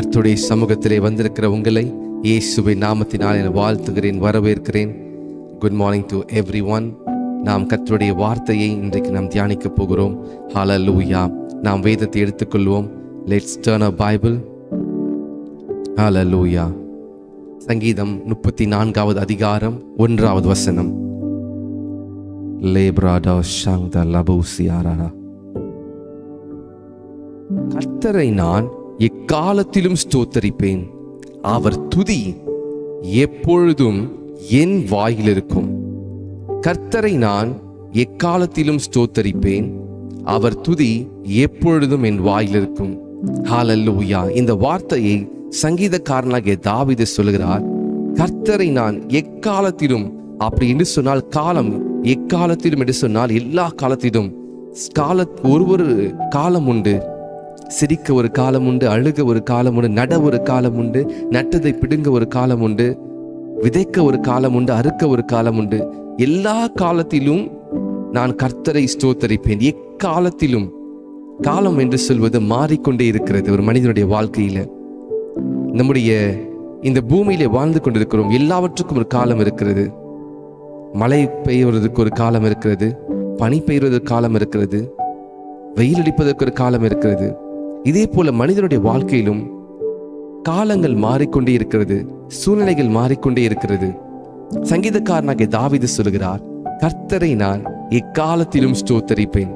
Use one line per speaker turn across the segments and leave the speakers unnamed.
கர்த்தருடைய சமூகத்திலே வந்திருக்கிற உங்களை இயேசுவின் நாமத்தினால் என வாழ்த்துகிறேன், வரவேற்கிறேன். Good morning to every one. நாம் கர்த்தருடைய வார்த்தையை இன்றைக்கு நாம் தியானிக்க போகிறோம். ஹல்லேலூயா. நாம் வேதத்தை எடுத்துக்கொள்வோம். Let's turn a Bible. Hallelujah. சங்கீதம் 34வது அதிகாரம் 1வது வசனம். லேப்ராடா ஷாங்தா லபூசியாரா. கர்த்தரை நான் எக்காலத்திலும் ஸ்தோத்தரிப்பேன், அவர் துதி எப்பொழுதும் என் வாயில் இருக்கும். கர்த்தரை நான் எக்காலத்திலும் ஸ்தோத்தரிப்பேன், அவர் துதி எப்பொழுதும் என் வாயில் இருக்கும். ஹல்லேலூயா. இந்த வார்த்தையை சங்கீதக்காரனாகிய தாவீது சொல்கிறார். கர்த்தரை நான் எக்காலத்திலும், அப்படி என்று சொன்னால் காலம் எக்காலத்திலும் என்று சொன்னால் எல்லா காலத்திலும். ஒரு காலம் உண்டு. சிரிக்க ஒரு காலம் உண்டு, அழுக ஒரு காலம் உண்டு, நட ஒரு காலம் உண்டு, நட்டதை பிடுங்க ஒரு காலம் உண்டு, விதைக்க ஒரு காலம் உண்டு, அறுக்க ஒரு காலம் உண்டு. எல்லா காலத்திலும் நான் கர்த்தரை ஸ்தோத்தரிப்பேன். எக்காலத்திலும். காலம் என்று சொல்வது மாறிக்கொண்டே இருக்கிறது. ஒரு மனிதனுடைய வாழ்க்கையில, நம்முடைய இந்த பூமியிலே வாழ்ந்து கொண்டிருக்கிறோம். எல்லாவற்றுக்கும் ஒரு காலம் இருக்கிறது. மழை பெய்வதற்கு ஒரு காலம் இருக்கிறது, பனி பெய்வதற்கு காலம் இருக்கிறது, வெயில் அடிப்பதற்கு ஒரு காலம் இருக்கிறது. இதே போல மனிதனுடைய வாழ்க்கையிலும் காலங்கள் மாறிக்கொண்டே இருக்கிறது, சூழ்நிலைகள் மாறிக்கொண்டே இருக்கிறது. சங்கீதக்காரனாகிய தாவீது சொல்கிறார், கர்த்தரை நான் எக்காலத்திலும் ஸ்தோத்தரிப்பேன்.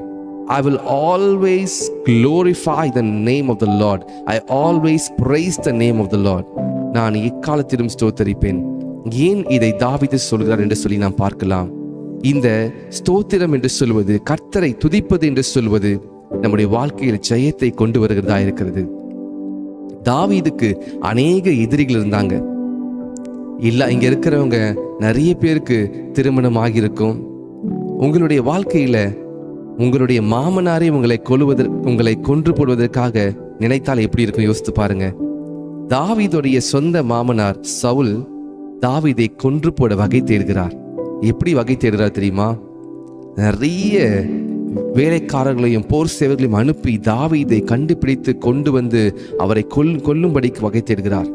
I will always glorify the name of the Lord. I always praise the name of the Lord. நான் எக்காலத்திலும் ஸ்தோத்தரிப்பேன். ஏன் இதை தாவீது சொல்கிறார் என்று சொல்லி நாம் பார்க்கலாம். இந்த ஸ்தோத்திரம் என்று சொல்வது, கர்த்தரை துதிப்பது என்று சொல்வது நம்முடைய வாழ்க்கையில் ஜெயத்தை கொண்டு வருகிறதா இருக்கிறது. தாவீதுக்கு அநேக எதிரிகள் இருந்தாங்க. இல்ல, இங்க இருக்கிறவங்க நிறைய பேருக்கு திருமணம் ஆகியிருக்கும். உங்களுடைய வாழ்க்கையில உங்களுடைய மாமனாரே உங்களை கொன்று போடுவதற்காக நினைத்தால் எப்படி இருக்கும் யோசித்து பாருங்க. தாவீதுடைய சொந்த மாமனார் சவுல் தாவீதை கொன்று போட வகை தேடுகிறார். எப்படி வகை தேடுகிறார் தெரியுமா? நிறைய வேலைக்காரர்களையும் போர் சேவர்களையும் அனுப்பி தாவீதை கண்டுபிடித்து கொண்டு வந்து அவரை கொல்லும்படிக்கு வகை தேடுகிறார்.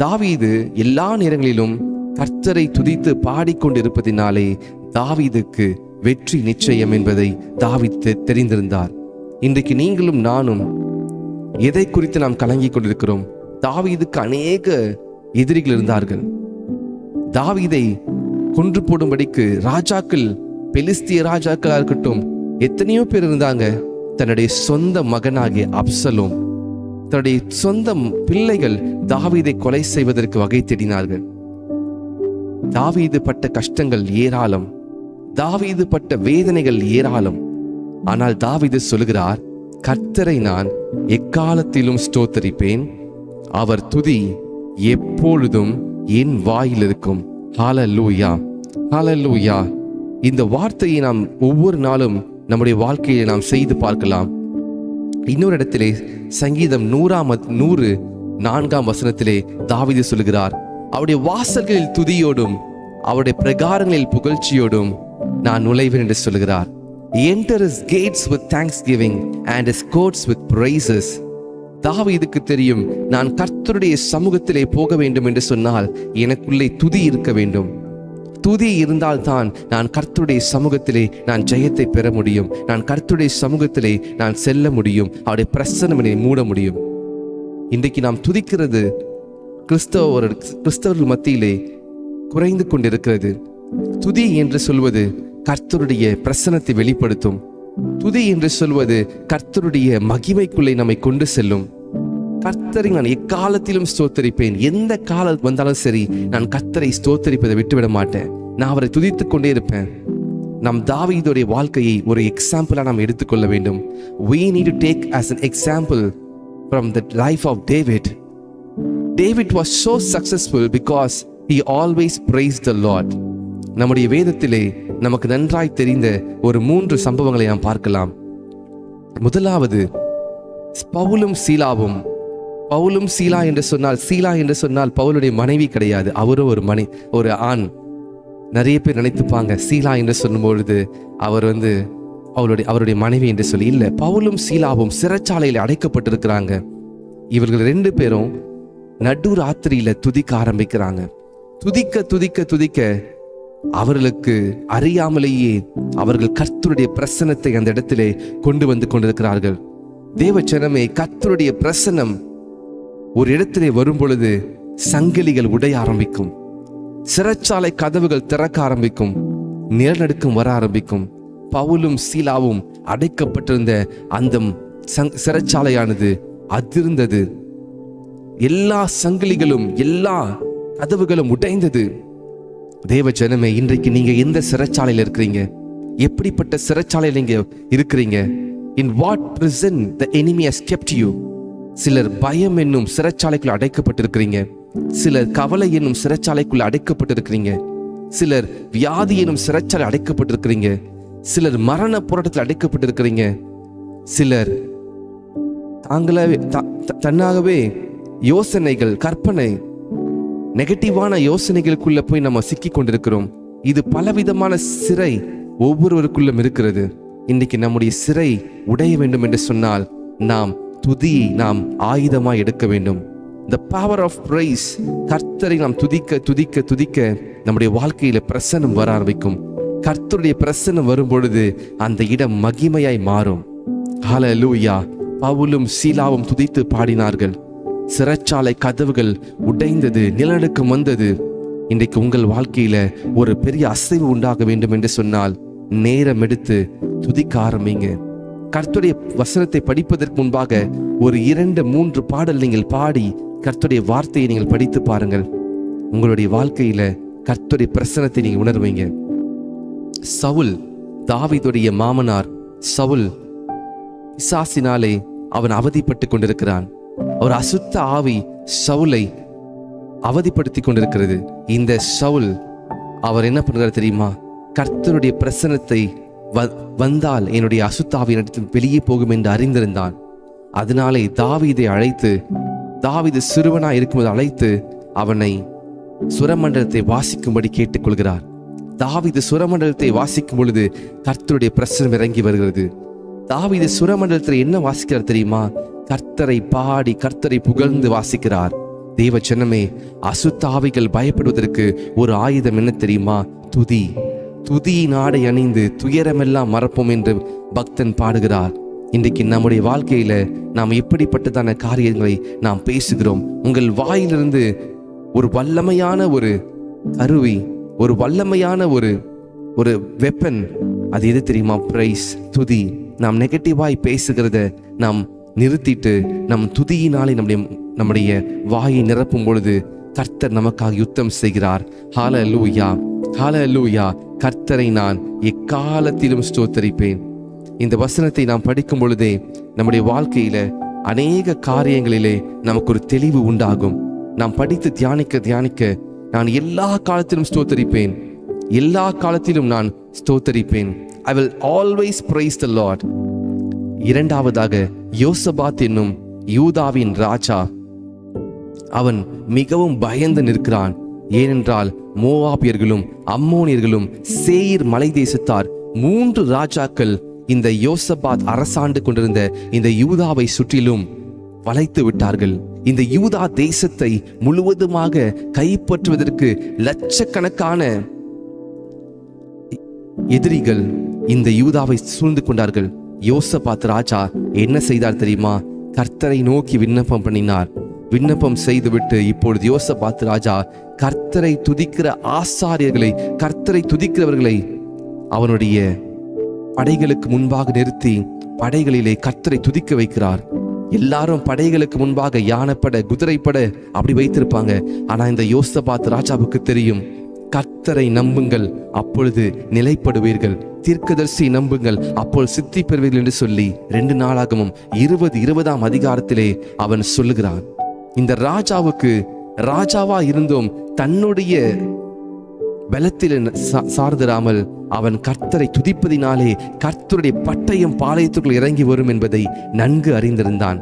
தாவீது எல்லா நேரங்களிலும் கர்த்தரை துதித்து பாடிக்கொண்டிருப்பதினாலே தாவீதுக்கு வெற்றி நிச்சயம் என்பதை தாவீது தெரிந்திருந்தார். இன்றைக்கு நீங்களும் நானும் எதை குறித்து நாம் கலங்கிக் கொண்டிருக்கிறோம்? தாவீதுக்கு அநேக எதிரிகள் இருந்தார்கள். தாவீதை கொன்று போடும்படிக்கு ராஜாக்கள், பெலிஸ்திய ராஜாக்களா இருக்கட்டும், எத்தனையோ பேர் இருந்தாங்க. தன்னுடைய சொந்த மகனாகிய அப்சலோம், தன்னுடைய சொந்த பிள்ளைகள் தாவீதை கொலை செய்வதற்கு வகை தேடினார்கள். தாவீது பட்ட கஷ்டங்கள் ஏராளம், தாவீது பட்ட வேதனைகள் ஏராளம். ஆனால் தாவீது சொல்கிறார், கர்த்தரை நான் எக்காலத்திலும் ஸ்தோத்தரிப்பேன், அவர் துதி எப்பொழுதும் என் வாயில் இருக்கும். ஹல்லேலூயா, ஹல்லேலூயா. இந்த வார்த்தையை நாம் ஒவ்வொரு நாளும் நம்முடைய வாழ்க்கையை நாம் செய்து பார்க்கலாம். இன்னொரு இடத்திலே சங்கீதம் 104 வசனத்திலே தாவீது சொல்கிறார், அவருடைய வாசல்களில் துதியோடும் அவருடைய பிரகாரங்களில் புகழ்ச்சியோடும் நான் நுழைவேன் என்று சொல்கிறார். Enter his gates with thanksgiving and his courts with praises. தாவீதுக்கு தெரியும், நான் கர்த்தருடைய சமூகத்திலே போக வேண்டும் என்று சொன்னால் எனக்குள்ளே துதி இருக்க வேண்டும். துதி இருந்தால்தான் நான் கர்த்தருடைய சமூகத்திலே நான் ஜெயத்தை பெற முடியும். நான் கர்த்தருடைய சமூகத்திலே நான் செல்ல முடியும். அவருடைய பிரசன்னத்தை மூட முடியும். இன்றைக்கு நாம் துதிக்கிறது கிறிஸ்தவர்கள் மத்தியிலே குறைந்து கொண்டிருக்கிறது. துதி என்று சொல்வது கர்த்தருடைய பிரசன்னத்தை வெளிப்படுத்தும். துதி என்று சொல்வது கர்த்தருடைய மகிமைக்குள்ளே நம்மை கொண்டு செல்லும். கர்த்தரை நான் எக்காலத்திலும் ஸ்தோத்தரிப்பேன். எந்த காலம் வந்தாலும் சரி, நான் கர்த்தரை ஸ்தோத்தரிப்பதை விட்டுவிட மாட்டேன். நான் அவரை துதித்துக் கொண்டே இருப்பேன். நம் தாவீதுடைய வாழ்க்கையை ஒரு எக்ஸாம்பிளா நாம் எடுத்துக்கொள்ள வேண்டும். We need to take as an example from the life of David. David was so successful because he always praised the Lord. நம்முடைய வேதத்திலே நமக்கு நன்றாய் தெரிந்த ஒரு 3 சம்பவங்களை நாம் பார்க்கலாம். முதலாவது, பவுலும் சீலாவும். பவுலும் சீலா என்று சொன்னால் பவுலுடைய மனைவி கிடையாது. அவரும் ஒரு ஆண். நிறைய பேர் நினைத்துப்பாங்க சீலா என்று சொல்லும் பொழுது அவர் அவருடைய மனைவி என்று சொல்லி. இல்லை, பவுலும் சீலாவும் சிறைச்சாலையில் அடைக்கப்பட்டிருக்கிறாங்க. இவர்கள் 2 பேரும் நடு ராத்திரியில துதிக்க ஆரம்பிக்கிறாங்க. துதிக்க துதிக்க துதிக்க அவர்களுக்கு அறியாமலேயே அவர்கள் கர்த்தருடைய பிரசன்னத்தை அந்த இடத்திலே கொண்டு வந்து கொண்டிருக்கிறார்கள். தேவச்சனமே, கர்த்தருடைய பிரசன்னம் ஒரு இடத்திலே வரும் பொழுது சங்கிலிகள் உடைய ஆரம்பிக்கும், சிறைச்சாலை கதவுகள் திறக்க ஆரம்பிக்கும், நிலநடுக்கம் வர ஆரம்பிக்கும். பவுலும் சீலாவும் அடைக்கப்பட்டிருந்த அந்த சிறைச்சாலையானது அதிர்ந்தது. எல்லா சங்கிலிகளும் எல்லா கதவுகளும் உடைந்தது. தேவ ஜனமே, இன்றைக்கு நீங்க எந்த சிறைச்சாலையில் இருக்கிறீங்க? எப்படிப்பட்ட சிறைச்சாலையில் நீங்க இருக்கிறீங்க? In what prison the enemy has kept you? சிலர் பயம் என்னும் சிறைச்சாலைக்குள் அடைக்கப்பட்டிருக்கிறீங்க. சிலர் கவலை என்னும் சிறைச்சாலைக்குள் அடைக்கப்பட்டிருக்கிறீங்க. சிலர் வியாதி என்னும் சிறைச்சாலை அடைக்கப்பட்டிருக்கிறீங்க. சிலர் மரண போராட்டத்தில் அடைக்கப்பட்டிருக்கிறீங்க. சிலர் தன்னாகவே யோசனைகள், கற்பனை, நெகட்டிவான யோசனைகளுக்குள்ள போய் நம்ம சிக்கி கொண்டிருக்கிறோம். இது பலவிதமான சிறை ஒவ்வொருவருக்குள்ளும் இருக்கிறது. இன்னைக்கு நம்முடைய சிறை உடைய வேண்டும் என்று சொன்னால் நாம் துதியை நாம் ஆயுதமாய் எடுக்க வேண்டும். The power of praise. கர்த்தரை நாம் துதிக்க துதிக்க துதிக்க நம்முடைய வாழ்க்கையில பிரசன்னம் வர ஆரம்பிக்கும். கர்த்தருடைய பிரசன்னம் வரும் பொழுது அந்த இடம் மகிமையாய் மாறும். ஹல்லேலூயா. பவுலும் சீலாவும் துதித்து பாடினார்கள். சிறைச்சாலை கதவுகள் உடைந்தது, நிலநடுக்கம் வந்தது. இன்றைக்கு உங்கள் வாழ்க்கையில ஒரு பெரிய அசைவு உண்டாக வேண்டும் என்று சொன்னால் நேரம் எடுத்து துதிக்க ஆரம்பிங்க. கர்த்தருடைய வசனத்தை படிப்பதற்கு முன்பாக ஒரு 2-3 பாடல் நீங்கள் பாடி கர்த்தருடைய வார்த்தையை நீங்கள் படித்து பாருங்கள். உங்களுடைய வாழ்க்கையில கர்த்தருடைய பிரசன்னத்தை நீங்க உணர்வீங்க. சவுல், தாவீதுடைய மாமனார் சவுல், பிசாசினாலே அவன் அவதிப்பட்டு கொண்டிருக்கிறான். ஒரு அசுத்த ஆவி சவுலை அவதிப்படுத்தி கொண்டிருக்கிறது. இந்த சவுல் அவர் என்ன பண்றாரு தெரியுமா? கர்த்தருடைய பிரசன்னத்தை வந்தால் என்னுடைய அசுத்தாவியினிடத்து வெளியே போகும் என்று அறிந்திருந்தான். அதனாலே தாவீதை அழைத்து, தாவீது சிறுவனாய் இருக்கும்போது அழைத்து அவனை சுரமண்டலத்தை வாசிக்கும்படி கேட்டுக்கொள்கிறார். தாவீது சுரமண்டலத்தை வாசிக்கும் பொழுது கர்த்தருடைய பிரசன்னம் இறங்கி வருகிறது. தாவீது சுரமண்டலத்தில் என்ன வாசிக்கிறார் தெரியுமா? கர்த்தரை பாடி கர்த்தரை புகழ்ந்து வாசிக்கிறார். தேவ ஜனமே, அசுத்தாவிகள் பயப்படுவதற்கு ஒரு ஆயுதம் என்ன தெரியுமா? துதி. துதியின் ஆடை அணிந்து துயரமெல்லாம் மறப்போம் என்று பக்தன் பாடுகிறார். இன்றைக்கு நம்முடைய வாழ்க்கையில நாம் எப்படிப்பட்டதான காரியங்களை நாம் பேசுகிறோம்? உங்கள் வாயிலிருந்து ஒரு வல்லமையான ஒரு கருவி, ஒரு வல்லமையான ஒரு வெப்பன், அது எது தெரியுமா? பிரைஸ், துதி. நாம் நெகட்டிவாய் பேசுகிறத நாம் நிறுத்திட்டு நம் துதியினாலே நம்முடைய வாயை நிரப்பும் பொழுது கர்த்தர் நமக்காக யுத்தம் செய்கிறார். ஹல்லேலூயா, ஹல்லேலூயா. கர்த்தரை நான் எக்காலத்திலும் ஸ்தோத்தரிப்பேன். இந்த வசனத்தை நாம் படிக்கும் பொழுதே நம்முடைய வாழ்க்கையில அநேக காரியங்களிலே நமக்கு ஒரு தெளிவு உண்டாகும். நாம் படித்து தியானிக்க தியானிக்க நான் எல்லா காலத்திலும் ஸ்தோத்தரிப்பேன், எல்லா காலத்திலும் நான் ஸ்தோத்தரிப்பேன். I will always praise the Lord. இரண்டாவதாக, யோசபாத் என்னும் யூதாவின் ராஜா, அவன் மிகவும் பயந்து நிற்கிறான். ஏனென்றால் மோவாபியர்களும் அம்மோனியர்களும் சேயீர் மலை தேசத்தார் 3 ராஜாக்கள் இந்த யோசபாத் அரசாண்டு கொண்டிருந்த இந்த யூதாவை சுற்றிலும் வளைத்து விட்டார்கள். இந்த யூதா தேசத்தை முழுவதுமாக கைப்பற்றுவதற்கு லட்சக்கணக்கான எதிரிகள் இந்த யூதாவை சூழ்ந்து கொண்டார்கள். யோசபாத் ராஜா என்ன செய்தார் தெரியுமா? கர்த்தரை நோக்கி விண்ணப்பம் பண்ணினார். விண்ணப்பம் செய்துவிட்டு இப்பொழுது யோசபாத் ராஜா கர்த்தரை துதிக்கிற ஆசாரியர்களை, கர்த்தரை துதிக்கிறவர்களை அவனுடைய படைகளுக்கு முன்பாக நிறுத்தி படைகளிலே கர்த்தரை துதிக்க வைக்கிறார். எல்லாரும் படைகளுக்கு முன்பாக யானைப்படை, குதிரைப்படை அப்படி வைத்திருப்பாங்க. ஆனா இந்த யோசபாத் ராஜாவுக்கு தெரியும், கர்த்தரை நம்புங்கள், அப்பொழுது நிலைப்படுவீர்கள். தீர்க்கதரிசி நம்புங்கள், அப்பொழுது சித்தி பெறுவீர்கள் என்று சொல்லி 2 நாளாகமும் 20-20ஆம் அதிகாரத்திலே அவன் சொல்லுகிறான். இந்த ராஜாவுக்கு ராஜாவா இருந்தும் தன்னுடைய பலத்தில் சார்ந்திராமல் அவன் கர்த்தரை துதிப்பதினாலே கர்த்தருடைய பட்டயம் பாளையத்துக்குள் இறங்கி வரும் என்பதை நன்கு அறிந்திருந்தான்.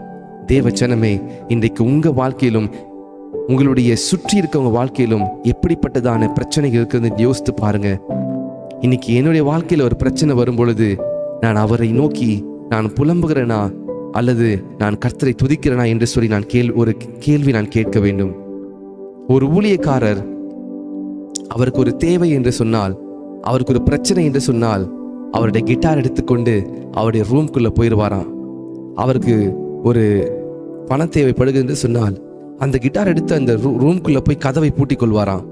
தேவ ஜனமே, இன்றைக்கு உங்க வாழ்க்கையிலும் உங்களுடைய சுற்றி இருக்கவங்க வாழ்க்கையிலும் எப்படிப்பட்டதான பிரச்சனைகள் இருக்குதுன்னு யோசித்து பாருங்க. இன்னைக்கு என்னுடைய வாழ்க்கையில ஒரு பிரச்சனை வரும் பொழுது நான் அவரை நோக்கி நான் புலம்புகிறேனா? அல்லது நான் கர்த்தரை துதிக்கிறேனா என்று சொல்லி ஒரு கேள்வி நான் கேட்க வேண்டும். ஒரு ஊழியக்காரர் அவருக்கு ஒரு தேவை என்று சொன்னால், அவருக்கு ஒரு பிரச்சனை என்று சொன்னால், அவருடைய கிட்டார் எடுத்துக்கொண்டு அவருடைய ரூம்குள்ள போயிடுவாராம். அவருக்கு ஒரு பண தேவைப்படுகிறது என்று சொன்னால் அந்த கிட்டார் எடுத்து அந்த ரூம்குள்ள போய் கதவை பூட்டிக் கொள்வாராம்.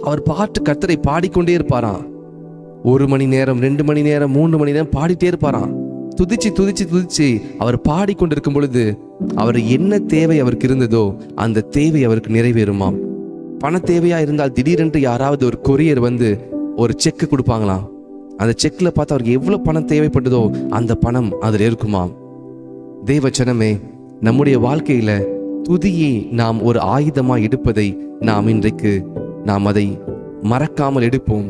அவர் பாட்டு கர்த்தரை பாடிக்கொண்டே இருப்பாராம். 1 மணி நேரம், 2 மணி நேரம், 3 மணி நேரம் பாடிட்டே இருப்பாராம். துதிச்சு துதிச்சு துதிச்சு அவர் பாடிக்கொண்டிருக்கும் பொழுது அவர் என்ன தேவை அவருக்கு இருந்ததோ அந்த தேவை அவருக்கு நிறைவேறுமாம். பண தேவையா இருந்தால் திடீரென்று யாராவது ஒரு கொரியர் வந்து ஒரு செக்கு கொடுப்பாங்களாம். அந்த செக்ல பார்த்து அவருக்கு எவ்வளவு பணம் தேவைப்பட்டதோ அந்த பணம் அதில் இருக்குமாம். தேவச்சனமே, நம்முடைய வாழ்க்கையில துதியை நாம் ஒரு ஆயுதமாய் எடுப்பதை இன்றைக்கு அதை மறக்காமல் எடுப்போம்.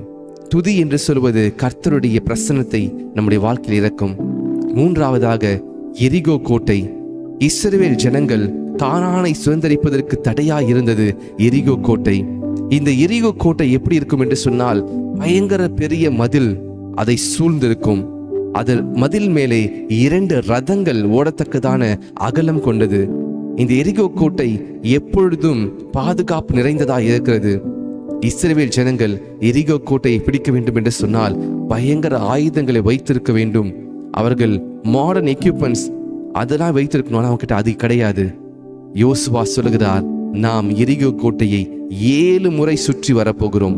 துதி என்று சொல்வது கர்த்தருடைய பிரசன்னத்தை நம்முடைய வாழ்க்கையில் இறக்கும். 3ஆவதாக, எரிகோ கோட்டை. இஸ்ரவேல் ஜனங்கள் கானானை சுதந்தரிப்பதற்கு தடையாய் இருந்தது எரிகோ கோட்டை. இந்த எரிகோ கோட்டை எப்படி இருக்கும் என்று சொன்னால், பயங்கர பெரிய மதில் அதை சூழ்ந்திருக்கும். அதில் மதில் மேலே 2 ரதங்கள் ஓடத்தக்கதான அகலம் கொண்டது. இந்த எரிகோ கோட்டை எப்பொழுதும் பாதுகாப்பு நிறைந்ததாக இருக்கிறது. இஸ்ரவேல் ஜனங்கள் எரிகோ கோட்டையை பிடிக்க வேண்டும் என்று சொன்னால் பயங்கர ஆயுதங்களை வைத்திருக்க வேண்டும். அவர்கள் மாடர்ன் எக்யூப்மெண்ட்ஸ் அதெல்லாம் வைத்திருக்கணும். ஆனால் அவங்ககிட்ட அது கிடையாது. யோசுவா சொல்லுகிறார், நாம் எரிகோ கோட்டையை 7 முறை சுற்றி வரப்போகிறோம்.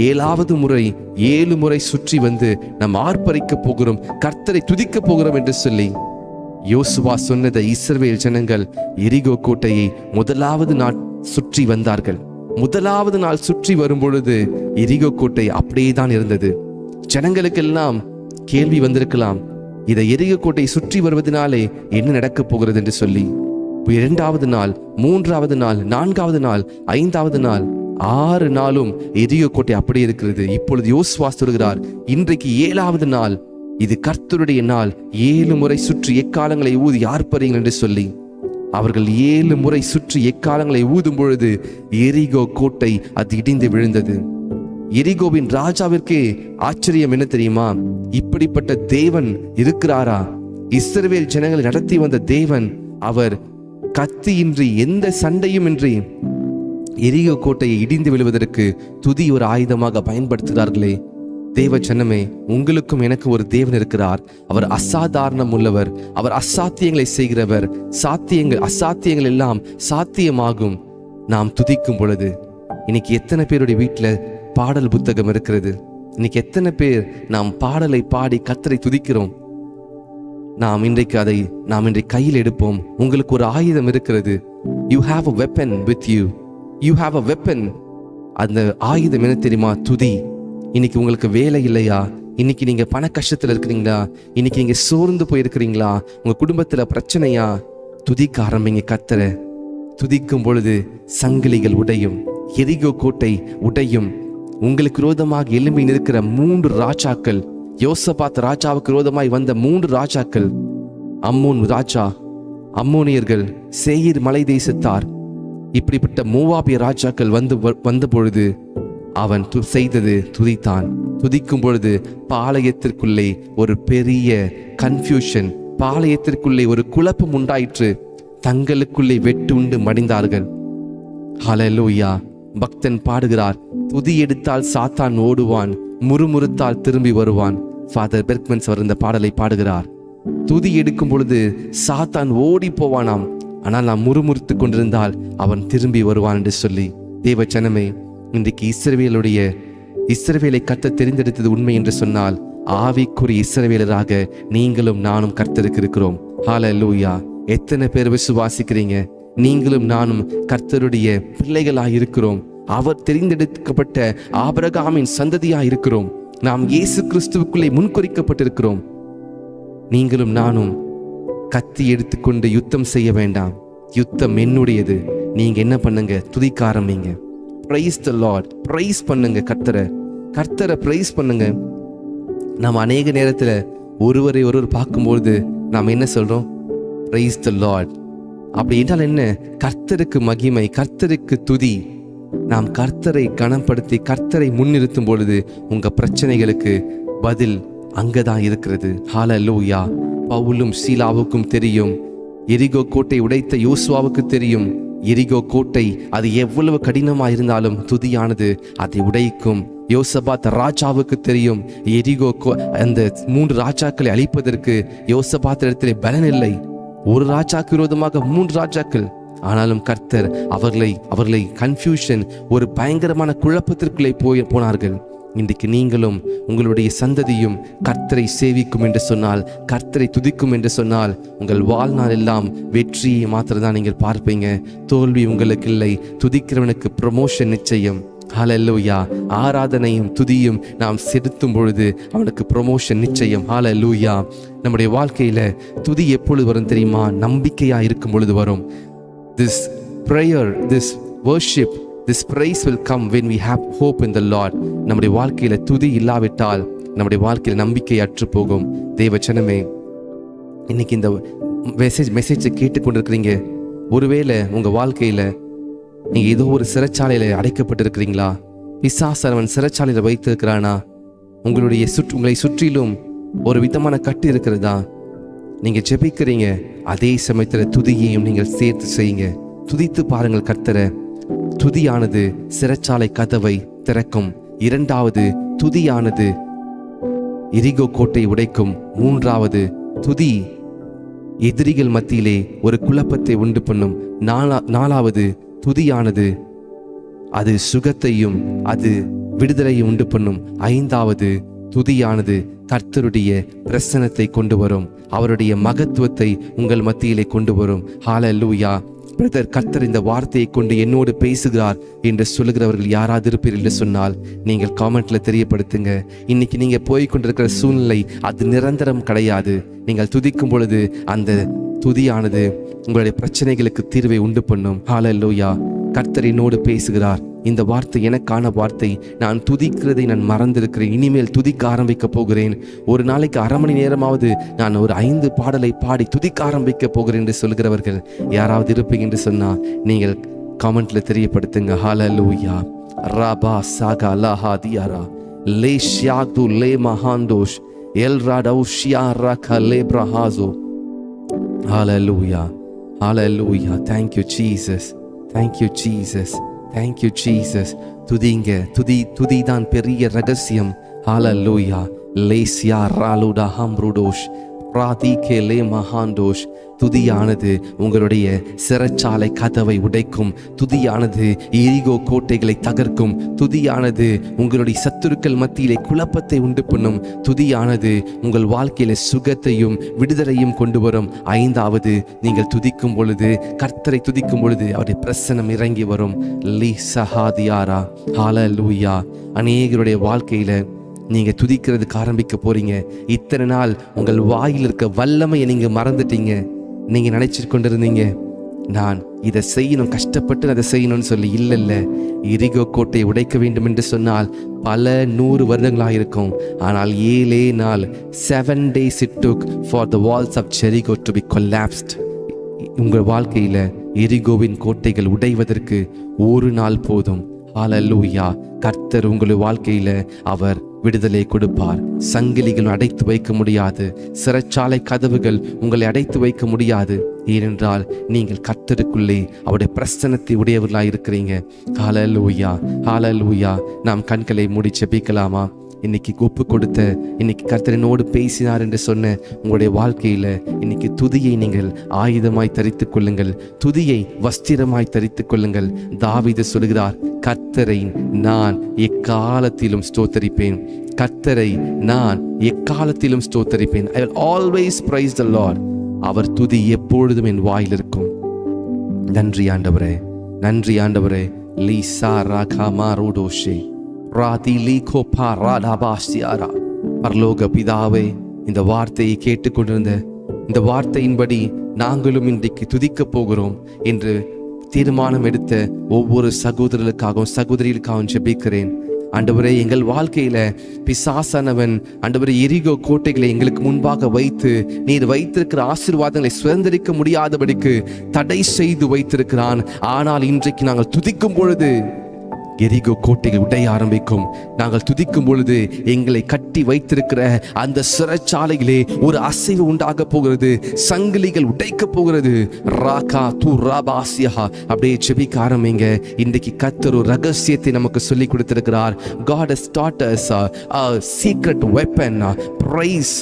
7வது முறை 7 முறை சுற்றி வந்து நாம் ஆர்ப்பரிக்க போகிறோம், கர்த்தரை துதிக்க போகிறோம் என்று சொல்லி யோசுவா சொன்னதை இஸ்ரவேல் ஜனங்கள் எரிகோ கோட்டையை 1வது நாள் சுற்றி வந்தார்கள். 1வது நாள் சுற்றி வரும் பொழுது எரிகோ கோட்டை அப்படியே தான் இருந்தது. ஜனங்களுக்கெல்லாம் கேள்வி வந்திருக்கலாம், இதை எரிகோ கோட்டை சுற்றி வருவதனாலே என்ன நடக்கப் போகிறது என்று சொல்லி. 2வது நாள், 3வது நாள், 4வது நாள், 5வது நாள், 6 நாளும் எரிகோ கோட்டை அப்படியே இருக்கிறது. இப்பொழுது யோசுவா சொல்கிறார், இன்றைக்கு 7வது நாள், இது கர்த்தருடைய நாள். 7 முறை சுற்றி எக்காலங்களை ஊதி ஆர்ப்பரியுங்கள் என்று சொல்லி அவர்கள் 7 முறை சுற்றி எக்காலங்களை ஊதும் பொழுது எரிகோ கோட்டை அது இடிந்து விழுந்தது. எரிகோவின் ராஜாவிற்கே ஆச்சரியம் என்ன தெரியுமா? இப்படிப்பட்ட தேவன் இருக்கிறாரா? இஸ்ரவேல் ஜனங்களை நடத்தி வந்த தேவன், அவர் கத்தியின்றி எந்த சண்டையும் இன்றி எரிகோ கோட்டையை இடிந்து விழுவதற்கு துதி ஒரு ஆயுதமாக பயன்படுத்துகிறார்களே. தேவ ஜனமே, உங்களுக்கும் எனக்கு ஒரு தேவன் இருக்கிறார். அவர் அசாதாரணம் உள்ளவர். அவர் அசாத்தியங்களை செய்கிறவர். அசாத்தியங்கள் எல்லாம் சாத்தியமாகும் நாம் துதிக்கும் பொழுது. இன்னைக்கு எத்தனை பேருடைய வீட்டில் பாடல் புத்தகம் இருக்கிறது? இன்னைக்கு எத்தனை பேர் நாம் பாடலை பாடி கர்த்தரை துதிக்கிறோம்? நாம் இன்றைக்கு கையில் எடுப்போம். உங்களுக்கு ஒரு ஆயுதம் இருக்கிறது. You have a weapon with you. You have a weapon. அந்த ஆயுதம் என்ன தெரியுமா? துதி. இன்னைக்கு உங்களுக்கு வேலை இல்லையா? இன்னைக்கு நீங்க பண கஷ்டத்துல இருக்கிறீங்களா? இன்னைக்கு நீங்க சோர்ந்து போயிருக்கிறீங்களா? உங்க குடும்பத்துல பிரச்சனையா? துதிக்க ஆரம்பிங்க. கர்த்தரை துதிக்கும் பொழுது சங்கிலிகள் உடையும், எரிகோ கோட்டை உடையும். உங்களுக்கு விரோதமாக எழும்பி நிற்கிற 3 ராஜாக்கள், யோசபாத் ராஜாவுக்கு விரோதமாய் வந்த 3 ராஜாக்கள், அம்மோன் ராஜா, அம்மோனியர்கள், சேயீர் மலை தேசத்தார், இப்படிப்பட்ட மோவாபிய ராஜாக்கள் வந்த பொழுது அவன் செய்தது துதித்தான். துதிக்கும் பொழுது பாளையத்திற்குள்ளே ஒரு பெரிய கன்ஃபியூஷன், பாளையத்திற்குள்ளே ஒரு குழப்பம் உண்டாயிற்று. தங்களுக்குள்ளே வெட்டுண்டு மடிந்தார்கள். ஹல்லேலூயா. பக்தன் பாடுகிறார், துதி எடுத்தால் சாத்தான் ஓடுவான், முறுமுறுத்தால் திரும்பி வருவான். ஃபாதர் பெர்க்மன்ஸ் அவர் இந்த பாடலை பாடுகிறார். துதி எடுக்கும் பொழுது சாத்தான் ஓடி போவானாம், ஆனால் நாம் முறுமுறுத்து கொண்டிருந்தால் அவன் திரும்பி வருவான் என்று சொல்லி. தேவ ஜனமே, இன்றைக்கு இஸ்ரவேலை கர்த்தர் தெரிந்தெடுத்தது உண்மை என்று சொன்னால், ஆவிக்குரிய இஸ்ரவேலராக நீங்களும் நானும் கர்த்தருக்கு இருக்கிறோம். ஹல்லேலூயா. எத்தனை பேர் விசுவாசிக்கிறீங்க? நீங்களும் நானும் கர்த்தருடைய பிள்ளைகளாக இருக்கிறோம். அவர் தெரிந்தெடுக்கப்பட்ட ஆபிரகாமின் சந்ததியாக இருக்கிறோம். நாம் இயேசு கிறிஸ்துவுக்குள்ளே முன்குறிக்கப்பட்டிருக்கிறோம். நீங்களும் நானும் கத்தி எடுத்துக்கொண்டு யுத்தம் செய்ய வேண்டாம். யுத்தம் என்னுடையது. நீங்க என்ன பண்ணுங்க? துதிக்க ஆரம்பிங்க. Praise the Lord. பிரைஸ் பண்ணுங்க. கர்த்தரை பிரைஸ் பண்ணுங்க. நாம் அநேக நேரத்தில் ஒருவரை பார்க்கும்போது நாம் என்ன சொல்றோம்? Praise the Lord. அப்படி என்றால் என்ன? கர்த்தருக்கு மகிமை, கர்த்தருக்கு துதி. நாம் கர்த்தரை கனப்படுத்தி கர்த்தரை முன்னிறுத்தும் பொழுது உங்க பிரச்சனைகளுக்கு பதில் அங்கதான் இருக்கிறது. ஹல்லேலூயா. பவுலும் சீலாவுக்கும் தெரியும். எரிகோ கோட்டை உடைத்த யோசுவாவுக்கு தெரியும். எரிகோ கோட்டை அது எவ்வளவு கடினமாக இருந்தாலும் துதியானது அதை உடைக்கும். யோசபாத் ராஜாவுக்கு தெரியும், எரிகோ அந்த 3 ராஜாக்களை அழிப்பதற்கு யோசபாத் இடத்திலே பலன் இல்லை. ஒரு ராஜாக்கு விரோதமாக 3 ராஜாக்கள். ஆனாலும் கர்த்தர் அவர்களை கன்ஃபியூஷன், ஒரு பயங்கரமான குழப்பத்திற்குள்ளே போனார்கள். இன்றைக்கு நீங்களும் உங்களுடைய சந்ததியும் கர்த்தரை சேவிக்கும் என்று சொன்னால், கர்த்தரை துதிக்கும் என்று சொன்னால், உங்கள் வாழ்நாள் எல்லாம் வெற்றியை மாத்திரம்தான் நீங்கள் பார்ப்பீங்க. தோல்வி உங்களுக்கு இல்லை. துதிக்கிறவனுக்கு ப்ரமோஷன் நிச்சயம். ஹல்லேலூயா. ஆராதனையும் துதியும் நாம் செலுத்தும் பொழுது அவனுக்கு ப்ரமோஷன் நிச்சயம். ஹல்லேலூயா. நம்முடைய வாழ்க்கையில துதி எப்பொழுது வரும் தெரியுமா? நம்பிக்கையா இருக்கும் பொழுது வரும். This prayer, this worship, this praise will come when we have hope in the Lord. நம்முடைய வாழ்க்கையில துதி இல்லாவிட்டால் நம்முடைய வாழ்க்கையில நம்பிக்கை அற்று போகும். தேவச்சனமே, இன்னைக்கு இந்த மெசேஜை கேட்டுக்கொண்டிருக்கிறீங்க. ஒருவேளை உங்க வாழ்க்கையில நீங்க ஏதோ ஒரு சிறைச்சாலையில அடைக்கப்பட்டிருக்கிறீங்களா? பிசாசவன் சிறைச்சாலையில வைத்திருக்கிறானா? உங்களை சுற்றிலும் ஒரு விதமான கட்டு இருக்கிறதா? நீங்க ஜெபிக்கிறீங்க, அதே சமயத்துல துதியையும் நீங்கள் சேர்த்து செய்யுங்க. துதித்து பாருங்கள் கர்த்தரை. துதியானது சிறைச்சாலை கதவை திறக்கும். 2வது, துதியானது எரிகோ கோட்டை உடைக்கும். 3வது, துதி எதிரிகள் மத்தியிலே ஒரு குழப்பத்தை உண்டு பண்ணும். 4வது, துதியானது அது சுகத்தையும் அது விடுதலையும் உண்டு பண்ணும். 5வது, துதியானது கர்த்தருடைய பிரசன்னத்தை கொண்டு வரும். அவருடைய மகத்துவத்தை உங்கள் மத்தியிலே கொண்டு வரும். ஹல்லேலூயா. பிரதர், கர்த்தர் இந்த வார்த்தையை கொண்டு என்னோடு பேசுகிறார் என்று சொல்லுகிறவர்கள் யாராவது இருப்பீர் என்று சொன்னால் நீங்கள் காமெண்ட்ல தெரியப்படுத்துங்க. இன்னைக்கு நீங்க போய்கொண்டிருக்கிற சூழ்நிலை அது நிரந்தரம் கிடையாது. நீங்கள் துதிக்கும் பொழுது அந்த துதியானது உங்களுடைய பிரச்சனைகளுக்கு தீர்வை உண்டு பண்ணும். ஹல்லேலூயா. கர்த்தர் என்னோடு பேசுகிறார். இந்த வார்த்தை எனக்கான வார்த்தை. நான் துதிக்கிறதை நான் மறந்திருக்கிறேன். இனிமேல் துதிக்க ஆரம்பிக்க போகிறேன். ஒரு நாளைக்கு 1/2 மணி நேரமாவது நான் ஒரு 5 பாடலை பாடி துதிக்க ஆரம்பிக்க போகிறேன் என்று சொல்கிறவர்கள் யாராவது இருப்பீங்க என்று சொன்னா நீங்கள் காமெண்ட்ல தெரியப்படுத்துங்க. ஹல்லேலூயா. ரபா சாகா லஹா தியாரா லே ஷியாது லே மஹாந்தோஷ் எல் ராடௌஷியா ரக லே பிரஹாசோ. ஹல்லேலூயா. ஹல்லேலூயா. Thank you Jesus. Thank you Jesus. Thank you Jesus. துதிங்க. துதிதான் பெரிய ரகசியம். ஹல்லேலூயா. லேசியா ராலுடா ஹம்ருடோஷ் பிராதிகே லே மஹாண்டோஷ். துதியானது உங்களுடைய சிறைச்சாலை கதவை உடைக்கும். துதியானது எரிகோ கோட்டைகளை தகர்க்கும். துதியானது உங்களுடைய சத்துருக்கள் மத்தியிலே குழப்பத்தை உண்டு பண்ணும். துதியானது உங்கள் வாழ்க்கையில சுகத்தையும் விடுதலையும் கொண்டு வரும். 5வது, நீங்கள் துதிக்கும் பொழுது, கர்த்தரை துதிக்கும் பொழுது அவருடைய பிரசன்னம் இறங்கி வரும். லீ சஹாதியாரா. ஹல்லேலூயா. அநேகருடைய வாழ்க்கையில நீங்க துதிக்கிறதுக்கு ஆரம்பிக்க போறீங்க. இத்தனை நாள் உங்கள் வாயில் இருக்க வல்லமையை நீங்க மறந்துட்டீங்க. நீங்க நினைச்சு கொண்டிருந்தீங்க, நான் இதை செய்யணும், கஷ்டப்பட்டு அதை செய்யணும்னு சொல்லி. இல்ல, எரிகோ கோட்டையை உடைக்க வேண்டும் என்று சொன்னால் பல 100 வருடங்களாக இருக்கும். ஆனால் 7 நாள் 7 days it took for the walls of Jericho to be collapsed. உங்கள் வாழ்க்கையில எரிகோவின் கோட்டைகள் உடைவதற்கு 1 நாள் போதும். ஹல்லேலூயா. கர்த்தர் உங்களுடைய வாழ்க்கையில அவர் விடுதலை கொடுப்பார். சங்கிலிகள் அடைத்து வைக்க முடியாது. சிறைச்சாலை கதவுகள் உங்களை அடைத்து வைக்க முடியாது. ஏனென்றால் நீங்கள் கர்த்தருக்குள்ளே அவருடைய பிரசன்னத்தை உடையவர்களாக இருக்கிறீங்க. ஹல்லேலூயா. ஹல்லேலூயா. நாம் கண்களை மூடி ஜெபிக்கலாமா? இன்னைக்கு ஒப்பு கொடுத்த, இன்னைக்கு கர்த்தரினோடு பேசினார் என்று சொன்ன உங்களுடைய வாழ்க்கையில இன்னைக்கு துதியை நீங்கள் ஆயுதமாய் தரித்துக் கொள்ளுங்கள். துதியை வஸ்திரமாய் தரித்துக் கொள்ளுங்கள். தாவீது சொல்கிறார், கர்த்தரை நான் எக்காலத்திலும் ஸ்தோத்தரிப்பேன். கர்த்தரை நான் எக்காலத்திலும் ஸ்தோத்தரிப்பேன். I will always praise the Lord. அவர் துதி எப்பொழுதும் என் வாயில் இருக்கும். நன்றி ஆண்டவரே, நன்றி ஆண்டவரே. லீசா ராகா மாரோடோஷே பரலோக பிதாவே, இந்த வார்த்தையை கேட்டுக்கொண்டிருந்த இந்த வார்த்தையின்படி நாங்களும் இன்றைக்கு துதிக்க போகிறோம் என்று தீர்மானம் எடுத்த ஒவ்வொரு சகோதரர்களுக்காகவும் சகோதரிகளுக்காகவும் ஜெபிக்கிறேன். ஆண்டவரே, எங்கள் வாழ்க்கையில பிசாசானவன் ஆண்டவரே எரிகோ கோட்டைகளை எங்களுக்கு முன்பாக வைத்து நீர் வைத்திருக்கிற ஆசீர்வாதங்களை சுதந்திரிக்க முடியாதபடிக்கு தடை செய்து வைத்திருக்கிறான். ஆனால் இன்றைக்கு நாங்கள் துதிக்கும் பொழுது எரிகோ கோட்டைகள் உடைய ஆரம்பிக்கும். நாங்கள் துதிக்கும் பொழுது எங்களை கட்டி வைத்திருக்கிற அந்த சிறைச்சாலையிலே ஒரு அசைவு உண்டாக போகிறது. சங்கிலிகள் உடைக்க போகிறது. ராகா தூ ராபாசியா. அப்படியே ஜெபிக்க ஆரம்பிங்க. இன்றைக்கு கர்த்தர் ஒரு ரகசியத்தை நமக்கு சொல்லி கொடுத்திருக்கிறார். God has taught us a secret weapon. Praise,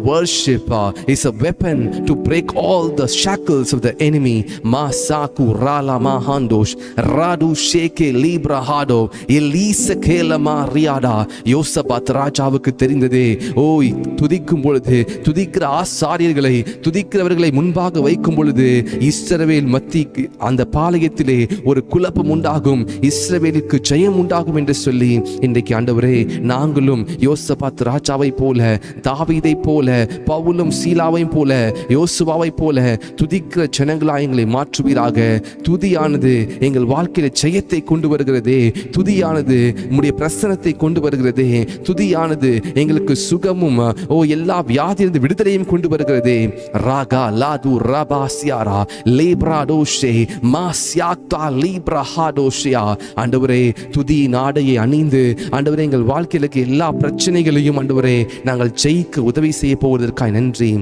worship is a weapon to break all the shackles of the enemy. Masaku rala mahandosh radu sheke libra hado elisa kela mariada. யோசபாத் ராஜாவுக்கு தெரிந்ததே, ஓய் துதிக்கும் பொழுது, துதிக்கிற ஆசாரியர்களை, துதிக்கிறவர்களை முன்பாக வைக்கும் பொழுது இஸ்ரவேல் மத்திக்கு அந்த பாளையத்திலே ஒரு குழப்பம் உண்டாகும், இஸ்ரவேலுக்கு ஜெயம் உண்டாகும் என்று சொல்லி இன்றைக்கு ஆண்டவரே நாங்களும் யோசபாத் ராஜாவை போல, தாவீதை போல, பவுலும் சீலாவையும் போல, யோசுவாவை போல துதிக்கிற ஜனங்களாய் எங்களை மாற்றுவீராக. துதியானது எங்கள் வாழ்க்கையில ஜெயத்தை கொண்டு வருகிறதே. துதியானது உம்முடைய பிரசன்னத்தை கொண்டு வருகிறதே. துதியானது எங்களுக்கு சுகமும் எல்லா வியாதியிலிருந்து விடுதலையும் கொண்டு வருகிறதே. ராகா லாது ரபாசியாரா லேப்ராடோஷே மாஸ்யாக்தா லீப்ரஹாடோஷியா. ஆண்டவரே துதி நாடையை அணிந்து ஆண்டவரே எங்கள் வாழ்க்கையிலுக்கு எல்லா பிரச்சனைகளையும் ஆண்டவரே நாங்கள் ஜெயிக்க உதவி செய்ய போவதற்காக நன்றி.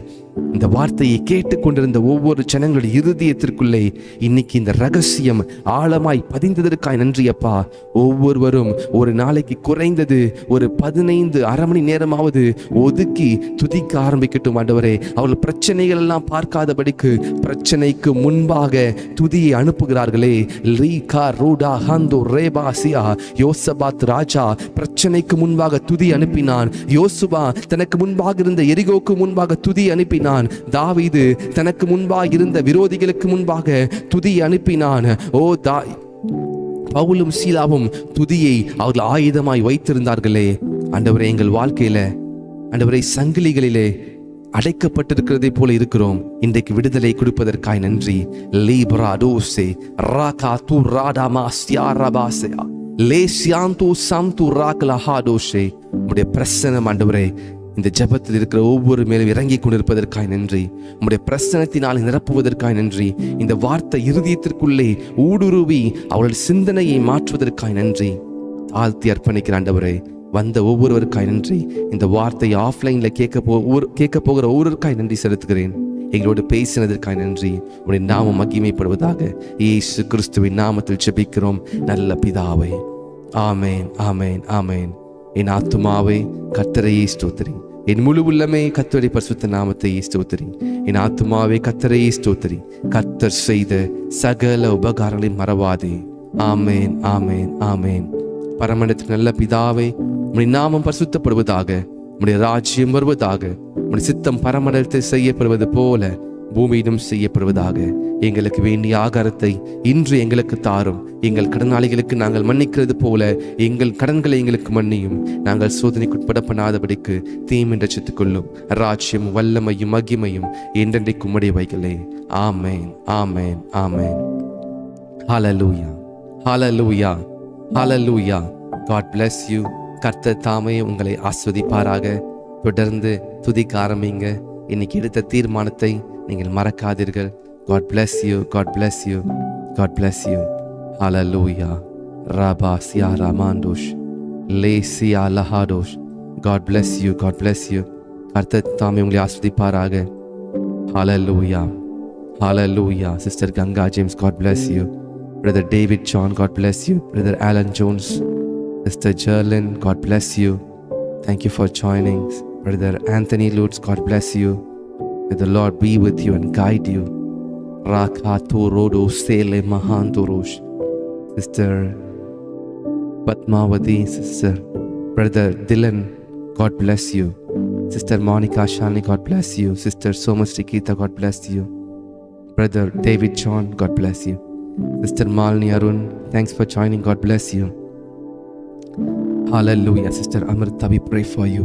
இந்த வார்த்தையை கேட்டுக்கொண்டிருந்த ஒவ்வொரு ஜனங்களுடைய இருதயத்திற்குள்ளே இன்னைக்கு இந்த ரகசியம் ஆழமாய் பதிந்ததற்காய் நன்றி அப்பா. ஒவ்வொருவரும் ஒரு நாளைக்கு குறைந்தது ஒரு 15 அரை மணி நேரமாவது ஒதுக்கி துதிக்க ஆரம்பிக்கட்டும் ஆண்டவரே. அவர்கள் பிரச்சனைகள் எல்லாம் பார்க்காதபடிக்கு பிரச்சனைக்கு முன்பாக துதியை அனுப்புகிறார்களே. லீகா ரூடா ஹந்தோ ரேபாசியா. யோசபாத் ராஜா பிரச்சனைக்கு முன்பாக துதி அனுப்பினான். யோசுவா தனக்கு முன்பாக இருந்த எரிகோக்கு முன்பாக துதி அனுப்பினான். தாவீது தனக்கு முன்பாக இருந்த விரோதிகளுக்கு முன்பாக துதி அனுப்பினான். பவுலும் சீலாவும் துதியை அவர்கள் ஆயுதமாய் வைத்திருந்தார்களே. ஆண்டவரே எங்கள் வாழ்க்கையில ஆண்டவரே சங்கிலிகளிலே அடைக்கப்பட்டிருக்கிறதை போல இருக்கிறோம். இன்றைக்கு விடுதலை கொடுப்பதற்காய் நன்றி. லீப்ரா டோசே ராகா து ராடாமா ஸ்யாரபாசயா லேசியாந்து சம்து ராகலா ஹாடோஷே. உம்முடைய பிரசன்னம் ஆண்டவரே இந்த ஜெபத்தில் இருக்கிற ஒவ்வொரு மேலும் இறங்கி கொண்டிருப்பதற்காய் நன்றி. உம்முடைய பிரசன்னத்தினால் நிரப்புவதற்காய் நன்றி. இந்த வார்த்தை இருதயத்திற்குள்ளே ஊடுருவி அவர்கள் சிந்தனையை மாற்றுவதற்காய் நன்றி. தாழ்த்தி அர்ப்பணிக்கிற ஆண்டவரே வந்த ஒவ்வொருவருக்காய் நன்றி. இந்த வார்த்தையை ஆஃப்லைன்ல கேட்க போகிற ஒவ்வொருவருக்காய் நன்றி செலுத்துகிறேன். எங்களோடு பேசினதற்காய் நன்றி. உடைய நாமம் மகிமைப்படுவதாக. இயேசு கிறிஸ்துவின் நாமத்தில் ஜெபிக்கிறோம் நல்ல பிதாவே. ஆமேன், ஆமேன், ஆமேன். என் ஆத்துமாவே கர்த்தரையே ஸ்தோத்திரி. என் முழு உள்ளமே கர்த்தருடைய பரிசுத்த நாமத்தை ஸ்தோத்திரி. என் ஆத்துமாவே கர்த்தரையே ஸ்தோத்திரி. கர்த்தர் செய்த சகல உபகாரங்களையும் மறவாதே. ஆமேன், ஆமேன், ஆமேன். பரமண்டலத்தின் நல்ல பிதாவே, உம்முடைய நாமம் பரிசுத்தப்படுவதாக. உம்முடைய ராஜ்யம் வருவதாக. உம்முடைய சித்தம் பரமண்டலத்தில் செய்யப்படுவது போல பூமியிலும் செய்யப்படுவதாக. எங்களுக்கு வேண்டிய ஆகாரத்தை இன்று எங்களுக்கு தாரும். எங்கள் கடனாளிகளுக்கு நாங்கள் மன்னிக்கிறது போல எங்கள் கடன்களை எங்களுக்கு மன்னியும். நாங்கள் சோதனைக்குட்பட பண்ணாதபடிக்கு தீமின் ரட்சித்துக் கொள்ளும். ராஜ்யம் வல்லமையும் மகிமையும் என்றென்றைக்கும் உடையவைகளே. ஆமேன், ஆமேன், ஆமேன். ஹல்லேலூயா, ஹல்லேலூயா, ஹல்லேலூயா. God bless you. கர்த்தர் தாமே உங்களை ஆஸ்வதிப்பாராக. தொடர்ந்து துதிக்க ஆரம்பிங்க. இன்னைக்கு எடுத்த தீர்மானத்தை நீங்கள் மறக்காதீர்கள். God bless you, God bless you, God bless you. Hallelujah. Rabba sia ramandosh le sia lahadosh. God bless you, God bless you. கர்த்தர் தாமே உங்களை ஆஸ்வதிப்பாராக. Hallelujah, hallelujah. Sister Ganga James, God bless you. Brother David John, God bless you. Brother Alan Jones, Sister Jerlyn, God bless you. Thank you for joining. Brother Anthony Lutz, God bless you. May the Lord be with you and guide you. Rakato rodo sele mahanturosh. Sister Padmavati, Sister Brother Dylan, God bless you. Sister Monica Shani, God bless you. Sister Somasri Geeta, God bless you. Brother David John, God bless you. Sister Malini Arun, thanks for joining, God bless you. Hallelujah. Sister Amrita, we pray for you.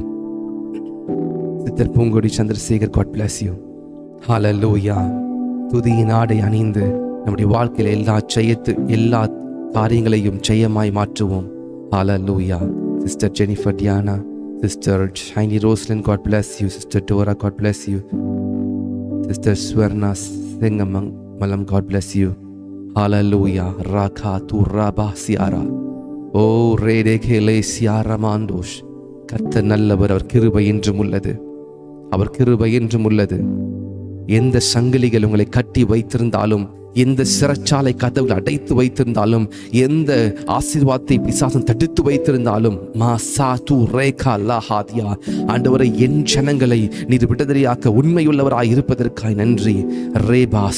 Sister Pungodi Chandrasekhar, God bless you. Hallelujah. துதியின் ஆடை அணிந்து நம்முடைய வாழ்க்கையில் எல்லா காரியங்களையும் ஜெயமாய் மாற்றுவோம். Hallelujah. Sister Jennifer Diana, Sister Shiny Roslyn, God bless you. Sister Dora, God bless you. Sister Swarna Singammalam, God bless you. Hallelujah. Rakha tu rabasiara O ரேடே Cayley சியாரமாண்டோஷ். கர்த்தர் நல்லவர், அவர் கிருபை என்றும் உள்ளது, அவர் கிருபை என்றும் உள்ளது. எந்த சங்கிலிகள் உங்களை கட்டி வைத்திருந்தாலும், எந்த சிறைச்சாலை கதவுகள் அடைத்து வைத்திருந்தாலும், எந்த ஆசீர்வாதத்தை பிசாசம் தடுத்து வைத்திருந்தாலும், ஆண்டவரை என் ஜனங்களை நீர் விடுதலையாக்க உண்மையுள்ளவராய் இருப்பதற்காய் நன்றி. ரேபாஸ்